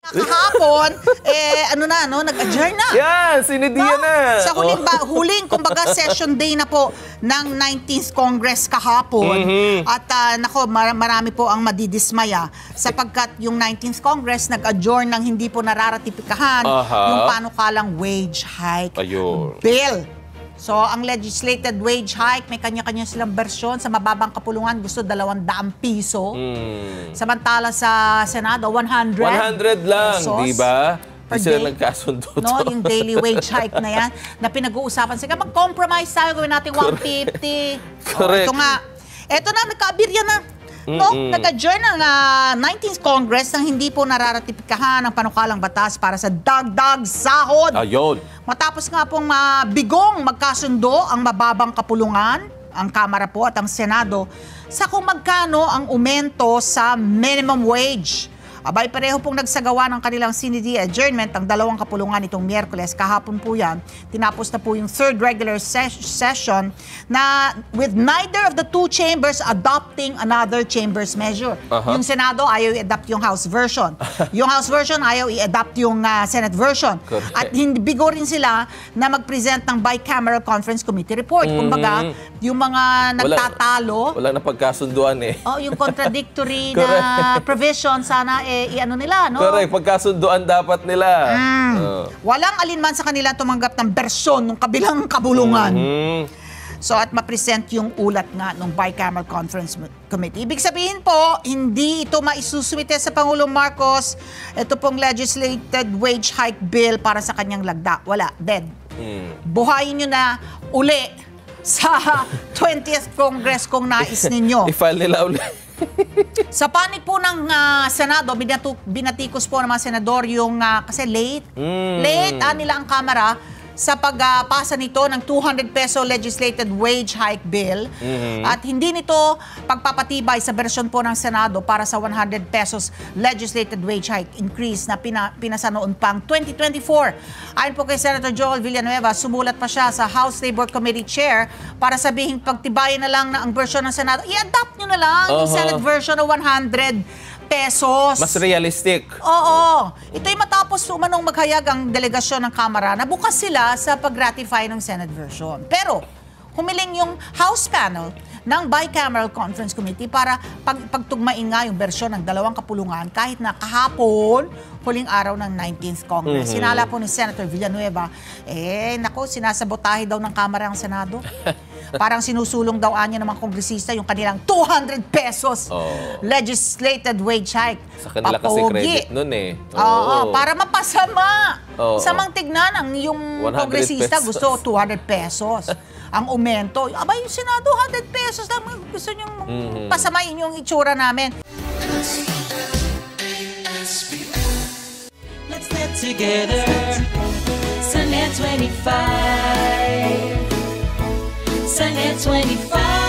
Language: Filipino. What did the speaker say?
Kahapon, nag-adjourn na. Yan, sinidiyan na. Sa huling, kumbaga, session day na po ng 19th Congress kahapon. At marami po ang madidismaya sapagkat yung 19th Congress nag-adjourn ng hindi po nararatipikahan yung panukalang wage hike bill. So, ang legislated wage hike, may kanya-kanya silang bersyon. Sa mababang kapulungan, gusto 200 piso. Samantala sa Senado, 100 lang, di ba? Per Di sila day. nagkasundo. No, yung daily wage hike na yan, na pinag-uusapan. Sige, mag-compromise tayo, gawin natin 150. Correct. Ito na, nagka-abirya na. No, nag-adjourn ng 19th Congress nang hindi po nararatipikahan ang panukalang batas para sa dagdag sahod. Ayun. Matapos nga pong bigong magkasundo ang mababang kapulungan, ang Kamara po at ang Senado, sa kung magkano ang aumento sa minimum wage. Abay, pareho pong nagsagawa ng kanilang sinidi adjournment ang dalawang kapulungan itong Miyerkules. Kahapon po yan, tinapos na po yung third regular session na with neither of the two chambers adopting another chamber's measure. Yung Senado, ayaw i-adopt yung House version. Yung House version, ayaw i-adopt yung Senate version. Correct. At bigo rin sila na mag-present ng bicameral conference committee report. Kumbaga, yung mga nagtatalo, Wala na pagkasunduan eh. yung contradictory na provision, sana i-ano nila, no? Correct, pagkasunduan dapat nila. Walang alinman sa kanila tumanggap ng bersyon ng kabilang kabulungan. So, at ma-present yung ulat nga ng Bicameral Conference Committee. Ibig sabihin po, hindi ito maisusumite sa Pangulong Marcos, ito pong legislated wage hike bill para sa kanyang lagda. Wala, dead. Buhayin nyo na uli sa 20th Congress kung nais ninyo. I-file nila ulit. Sa panig po ng Senado, binatikos po ng mga senador yung kasi late nila ang Kamara sa pagpasa nito ng 200 peso legislated wage hike bill. At hindi nito pagpapatibay sa bersyon po ng Senado para sa 100 pesos legislated wage hike increase na pinasa noon pang 2024. Ayon po kay Senator Joel Villanueva, sumulat pa siya sa House Labor Committee Chair para sabihing pagtibayin na lang na ang bersyon ng Senado. I-adapt nyo na lang yung Senate version ng 100 pesos. Mas realistic. Oo. Ito'y matapos umanong maghayag ang delegasyon ng Kamara na bukas sila sa pag-ratify ng Senate version. Pero, humiling yung House panel ng Bicameral Conference Committee para pagtugmain nga yung bersyon ng dalawang kapulungan kahit na kahapon, huling araw ng 19th Congress. Sinala po ni Senator Villanueva, sinasabotahe daw ng Kamara ang Senado. Parang sinusulong daw anya ng mga kongresista yung kanilang 200 pesos legislated wage hike. Sa kanila kasi credit nun eh. Para mapasama. Samang tignan ang yung kongresista gusto 200 pesos. Ang aumento. Aba, yung Senado, 100 pesos lang. Gusto nyong pasamain yung itsura namin. Let's get together. Sunday 25. Sunday 25.